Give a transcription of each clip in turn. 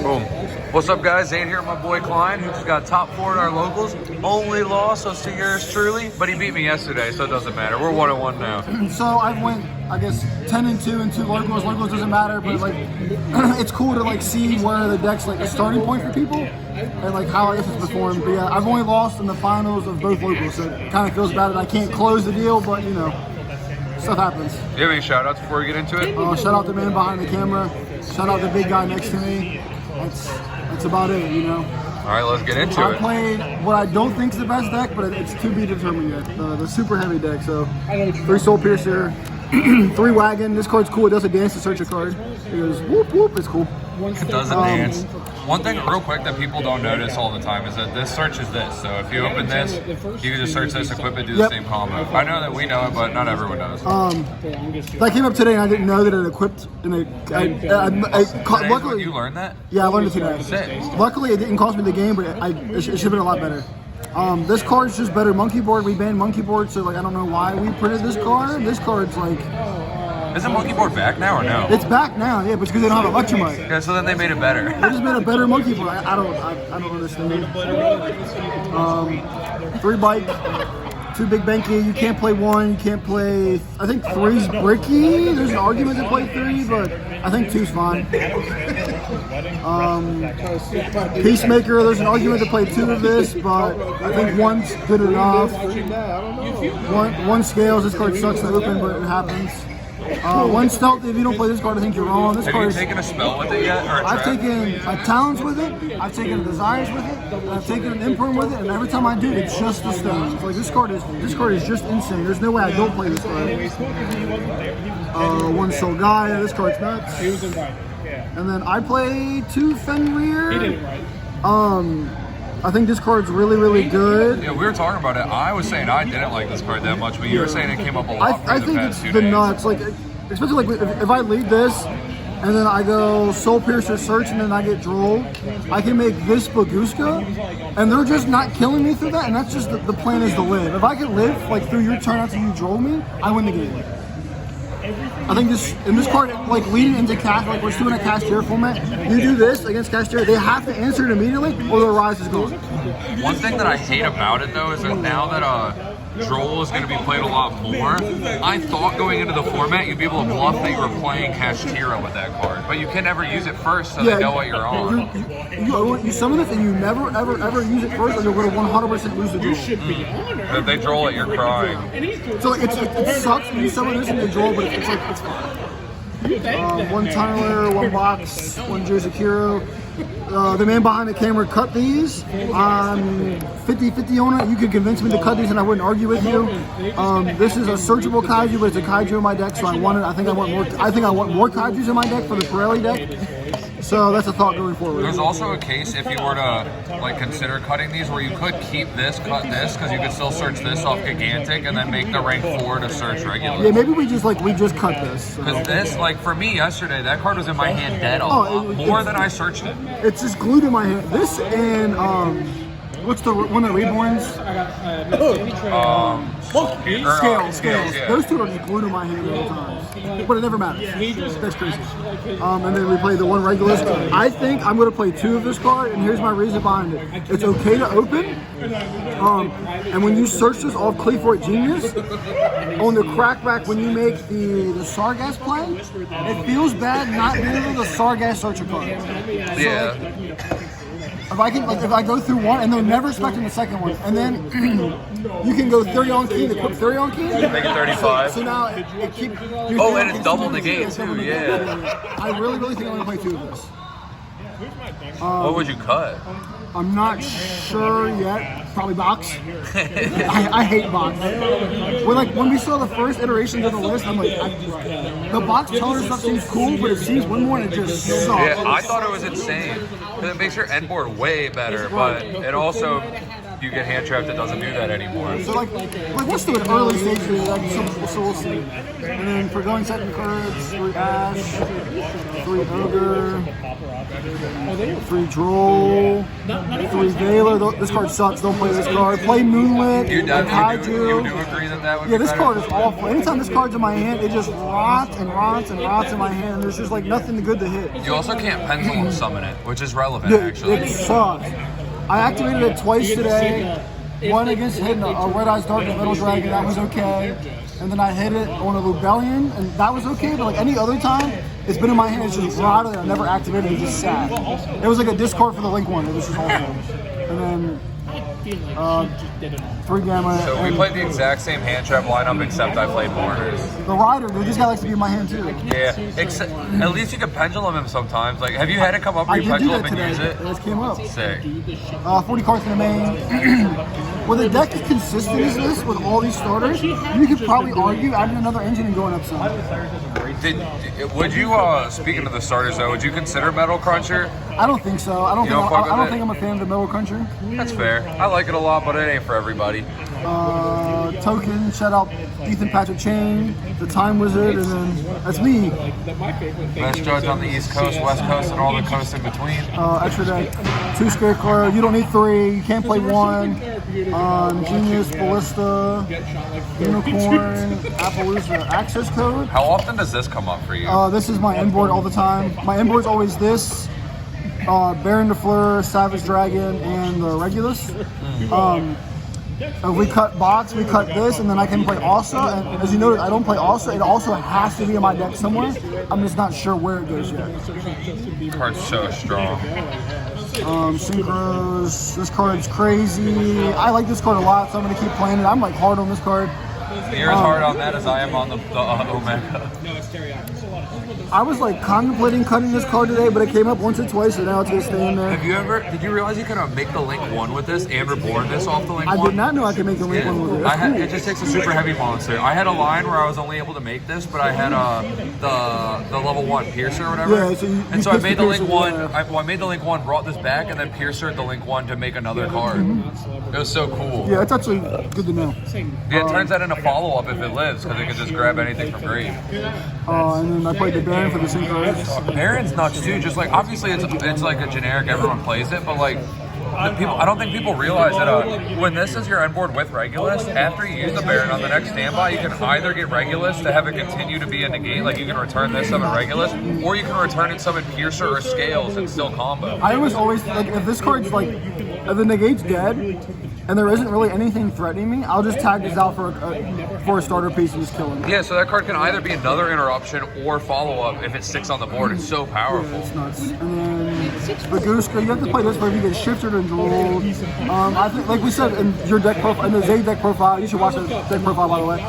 Boom. What's up, guys? Zane here with my boy Kline, who just got top 4 at our locals. Only loss was to yours truly, but he beat me yesterday, so it doesn't matter. We're 1-1 now. So I went, I guess, 10-2 in 2 locals. Locals doesn't matter, but like, it's cool to like see where the deck's like a starting point for people and like how I guess it's performed. But yeah, I've only lost in the finals of both locals, so it kind of feels bad that I can't close the deal, but you know, stuff happens. Do you have any shout outs before we get into it? Shout out the man behind the camera. Shout out the big guy next to me. That's about it, you know. All right, let's get into it. I played what I don't think is the best deck, but it's to be determined yet. The Superheavy deck. So 3 Soul Piercer, 3 Wagon. This card's cool. It does a dance to search a card. It goes whoop whoop. It's cool. It does a dance. One thing real quick that people don't notice all the time is that this searches this. So if you open this, you can just search this, equip it, do the same combo. I know that we know it, but not everyone does. I came up today and I didn't know that it equipped in a luckily you learned that? Yeah, I learned it today. Sick. Luckily it didn't cost me the game, but it should have been a lot better. This card's just better monkey board. We banned monkey board, so like I don't know why we printed this card. This card's like... Is the monkey board back now or no? It's back now, yeah, but it's because they don't have Electromite. Okay, so then they made it better. They just made a better monkey board. I don't understand. 3 bike, 2 big banky. You can't play 1. You can't play. I think 3's bricky. There's an argument to play 3, but I think 2's fine. Peacemaker. There's an argument to play 2 of this, but I think 1's good enough. 1 scales. This card sucks to open, but it happens. 1 stealth. If you don't play this card, I think you're wrong. This Have you taken a spell with it yet? Or I've taken talents with it. I've taken a desires with it. And I've taken an imperm with it. And every time I do, it's just the stones. Like this card is just insane. There's no way I don't play this card. 1 soul Gaia. This card's nuts. And then I play 2 Fenrir. I think this card's really, really good. Yeah, we were talking about it. I was saying I didn't like this card that much, but you were saying it came up a lot for I the think past it's 2 days. nuts. Like, especially like if I lead this, and then I go Soul Piercer Search, and then I get Droll, I can make this Baguska, and they're just not killing me through that, and that's just the plan is to live. If I can live like through your turn after you Droll me, I win the game. I think this card, like leading into cast, like we're still in a Castier format. You do this against Castier, they have to answer it immediately, or their rise is gone. One thing that I hate about it though is that now that Droll is going to be played a lot more, I thought going into the format you'd be able to bluff that you were playing Kashtira with that card, but you can never use it first, so they know what you're on. You summon this and you never ever use it first, or you're going to 100% lose the Droll. If they Droll it, you're crying. So it sucks when you summon this and they Droll, but it's fine. 1 Tunneler, 1 Box, 1 Josakiro. The man behind the camera cut these. I'm 50-50 on it. You could convince me to cut these and I wouldn't argue with you. This is a searchable kaiju, but it's a kaiju in my deck, so I think I want more kaijus in my deck for the Pirelli deck. So that's a thought going forward. There's also a case if you were to like consider cutting these where you could keep this, cut this, because you could still search this off Gigantic and then make the rank 4 to search regular. Yeah, maybe we just cut this. Because this, like for me yesterday, that card was in my hand dead a lot more than I searched it. It's just glued in my hand. This and what's the one of the Reborns? Scales. Yeah. Those 2 are just glued in my hand all the time. But it never matters. That's crazy. And then we play the 1 Regulus. I think I'm going to play 2 of this card, and here's my reason behind it. It's okay to open. And when you search this off Cleafort Genius, on the crackback when you make the Sargass play, it feels bad not being able to Sargass search a card. Yeah. If I go through 1 and they're never expecting the second one, and then you can go 30 on key, the quick 30 on key. Make it 35. So now it keeps. Oh, and it's double negate too, yeah. I really think I'm gonna play 2 of this. What would you cut? I'm not sure yet. Probably Box. I hate Box. When we saw the first iterations of the list, I'm like, the Box color stuff seems cool, but it seems one more and it just sucks. Yeah, I thought it was insane because it makes your end board way better, but it also you get hand trapped, it doesn't do that anymore. So like we're still at early stages, like, so we'll see. And then for going second cards, 3 Ash, 3 Ogre, 3 Droll, 3 Veiler. This card sucks. Don't play this card. Play Moonlit. You do Kaiju. agree that would Yeah, be this better? card is awful. Anytime this card's in my hand, it just rots and rots and rots in my hand. There's just like nothing good to hit. You also can't pendulum summon it, which is relevant Dude, actually. it sucks. I activated it twice today. One against hitting a Red Eyes Darkness Metal Dragon, that was okay. And then I hit it on a Lubellion, and that was okay. But like any other time, it's been in my hand, it's just rotted, I never activated it, just sat. It was like a discard for the Link one, it was just awful. And then 3 Gamma. So we played the exact same hand trap lineup, except I played Mourners. The Rider, dude, this guy likes to be in my hand too. Yeah, except at least you can pendulum him sometimes. Like, have you had it come up where I you did do pendulum that and today. use it? It just came up. Sick. 40 cards in the main. With a deck as consistent as this, with all these starters, you could probably argue adding another engine and going up some. Would you, speaking of the starters though, would you consider Metal Cruncher? I don't think so. I don't don't think I'm a fan of the Metal Cruncher. That's fair. I like it a lot, but it ain't for everybody. Token, shout out Ethan Patrick Chain, the Time Wizard, and then that's me. Best judge on the East Coast, West Coast, and all the coasts in between. Extra deck, 2 Scarecrow, you don't need 3, you can't play 1. Genius, Ballista, Unicorn, Appaloosa, access code. How often does this come up for you? This is my inboard all the time. My inboard's always this, Baron de Fleur, Savage Dragon, and the Regulus. If we cut bots, we cut this, and then I can play Asa. And as you noted, I don't play Asa. It also has to be in my deck somewhere. I'm just not sure where it goes yet. Card's so strong. Synchros. This card's crazy. I like this card a lot, so I'm going to keep playing it. I'm like hard on this card. You're as hard on that as I am on the Omega. I was like contemplating cutting this card today, but it came up once or twice, so now it's gonna stay in there. Did you realize you can make the Link 1 with this and reborn this off the Link 1? I did not know I could make the Link 1 with it. It just takes a super heavy monster. I had a line where I was only able to make this, but I had the level 1 Piercer or whatever. Yeah, so I made the Link Piercer, 1. yeah. I made the Link 1, brought this back, and then Piercered the Link 1 to make another card. It was so cool. Yeah, it's actually good to know. Yeah, it turns that into follow-up if it lives, because it can just grab anything from grave. And then I played the Baron for the Synchros. Baron's nuts too. Just like obviously it's like a generic, everyone plays it, but like I don't think people realize that when this is your end board with Regulus, after you use the Baron on the next standby, you can either get Regulus to have it continue to be a negate, like you can return this summon Regulus, or you can return it summon Piercer or Scales and still combo. I always like if this card's like if the negate's dead and there isn't really anything threatening me, I'll just tag this out for a starter piece and just kill him. Yeah, so that card can either be another interruption or follow up if it sticks on the board. It's so powerful. Yeah, it's nuts. And then Baguska, you have to play this where you get shifted and drolled. I think, like we said in your deck profile, in the Zay deck profile, you should watch the deck profile by the way.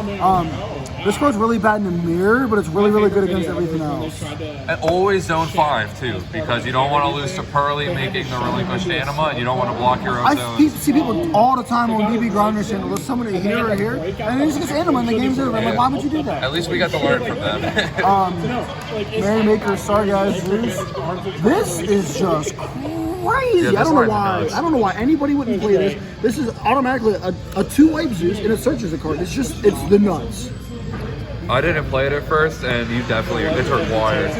This card's really bad in the mirror, but it's really, really good against everything else. And always zone 5 too, because you don't want to lose to Pearly making the relinquished anima, and you don't want to block your own zones. I see people all the time on DB Grinders saying, let's summon it here or here, and it just gets anima and the game's over. I'm like, why would you do that? At least we got to learn from them. Merrymaker, sorry guys, this is just crazy. Yeah, I don't know line's why. nuts. I don't know why anybody wouldn't play this. This is automatically a 2-wipe Zeus, and it searches a card. It's the nuts. I didn't play it at first, and you definitely, it's required.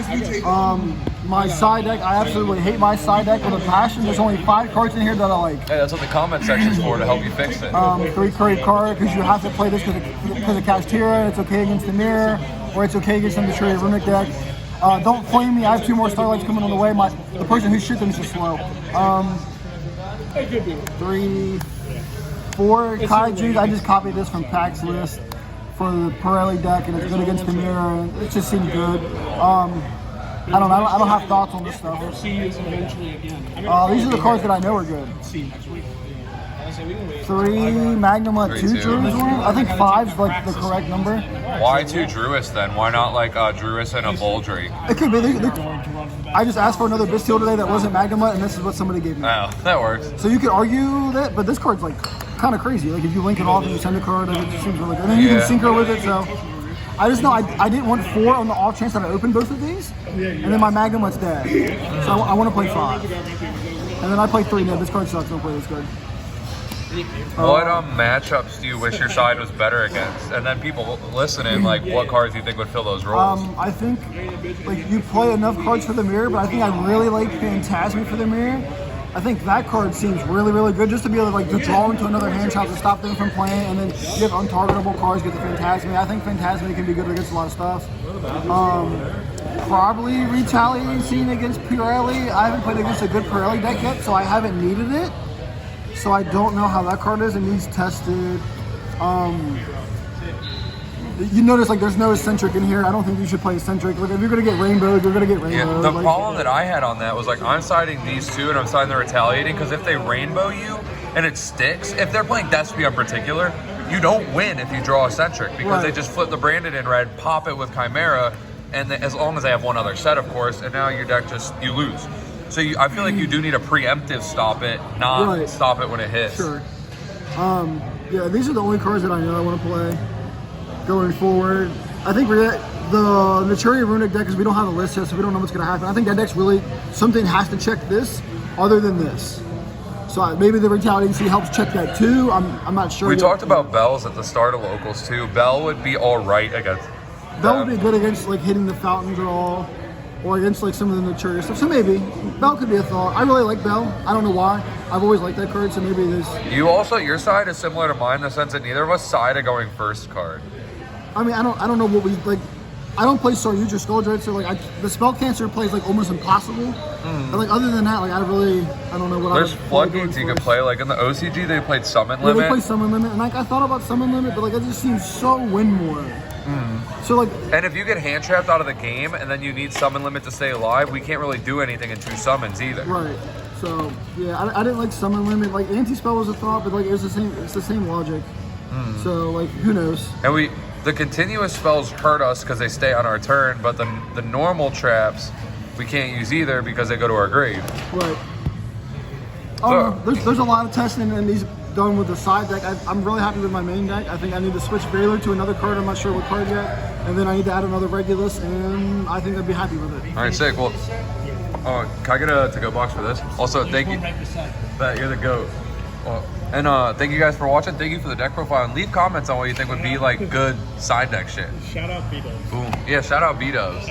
My side deck, I absolutely hate my side deck with a passion. There's only 5 cards in here that I like. Hey, that's what the comment section's for, to help you fix it. 3 curry card, because you have to play this because of Kashtira. It's okay against the mirror, or it's okay against the Betrayal Runic deck. Don't flame me. I have 2 more Starlights coming on the way. The person who shit them is just slow. 3, 4 Kaijus. I just copied this from Pack's list for the Pirelli deck, and it's good against the mirror, and it just seemed good. I don't know. I don't have thoughts on this stuff. These are the cards that I know are good. 3 Magnum 2 Druids. I think 5's like the correct number. Why 2 Druis then? Why not like Druis and a Boldry? It could be. I just asked for another Bisteel today that wasn't Magnum, and this is what somebody gave me. Oh, that works. So you could argue that, but this card's like kind of crazy. Like if you link it off and you send a card, it just seems really good. And then you can synchro with it. So I just know I didn't want 4 on the off chance that I opened both of these, and then my Magnum what's dead. So I want to play 5, and then I play 3. No, this card sucks. Don't play this card. What matchups do you wish your side was better against? And then people listening, like, what cards do you think would fill those roles? I think like you play enough cards for the mirror, but I think I really like Phantasmy for the mirror. I think that card seems really, really good just to be able to, like, to draw into another hand trap to stop them from playing, and then you have untargetable cards, get the Phantasmy. I think Phantasmy can be good against a lot of stuff. Probably Retaliating Scene against Pirelli. I haven't played against a good Pirelli deck yet, so I haven't needed it. So I don't know how that card is. It needs tested. You notice, like, there's no Eccentric in here. I don't think you should play Eccentric. Like, if you're going to get Rainbow, you're going to get Rainbow. Yeah, the like, problem that I had on that was, like, I'm siding these two and I'm siding the Retaliating, because if they Rainbow you and it sticks, if they're playing Despia in particular, you don't win if you draw Eccentric, because they just flip the Branden in red, pop it with Chimera, and as long as they have one other set, of course, and now your deck you lose. So I feel like you do need a preemptive stop it, not stop it when it hits. Sure. Yeah, these are the only cards that I know I want to play going forward. I think the Naturia Runic deck, because we don't have a list yet, so we don't know what's going to happen. I think that deck's really, something has to check this other than this. So maybe the Retaliating Scene helps check that too. I'm not sure. We talked about Bells at the start of Locals too. Bell would be all right against Bell would be good against, like, hitting the Fountain draw, or against, like, some of the Naturia stuff. So maybe Bell could be a thought. I really like Bell. I don't know why. I've always liked that card, so maybe it is. Your side is similar to mine in the sense that neither of us side a going first card. I mean, I don't know what we like. I don't play Saryuj or Skuldred, so like the Spell Cancer plays like almost impossible. And like other than that, like I don't know what. There's floodgates you can play. Like in the OCG, they played Summon Limit. They play Summon Limit, and like I thought about Summon Limit, but like it just seems so win more. So like, and if you get hand trapped out of the game, and then you need Summon Limit to stay alive, we can't really do anything in 2 summons either. Right. So yeah, I didn't like Summon Limit. Like Anti-Spell was a thought, but like it's the same logic. So like who knows? And the continuous spells hurt us because they stay on our turn, but the normal traps we can't use either because they go to our grave. Right. There's a lot of testing and these done with the side deck. I'm really happy with my main deck. I think I need to switch Baylor to another card. I'm not sure what card yet. And then I need to add another Regulus, and I think I'd be happy with it. All right, sick. Well, can I get a to-go box for this? Also, thank you. Bet you're the GOAT. And thank you guys for watching. Thank you for the deck profile. And leave comments on what you think would be like good side deck shit. Shout out B-Dubs. Boom. Yeah, shout out B-Dubs.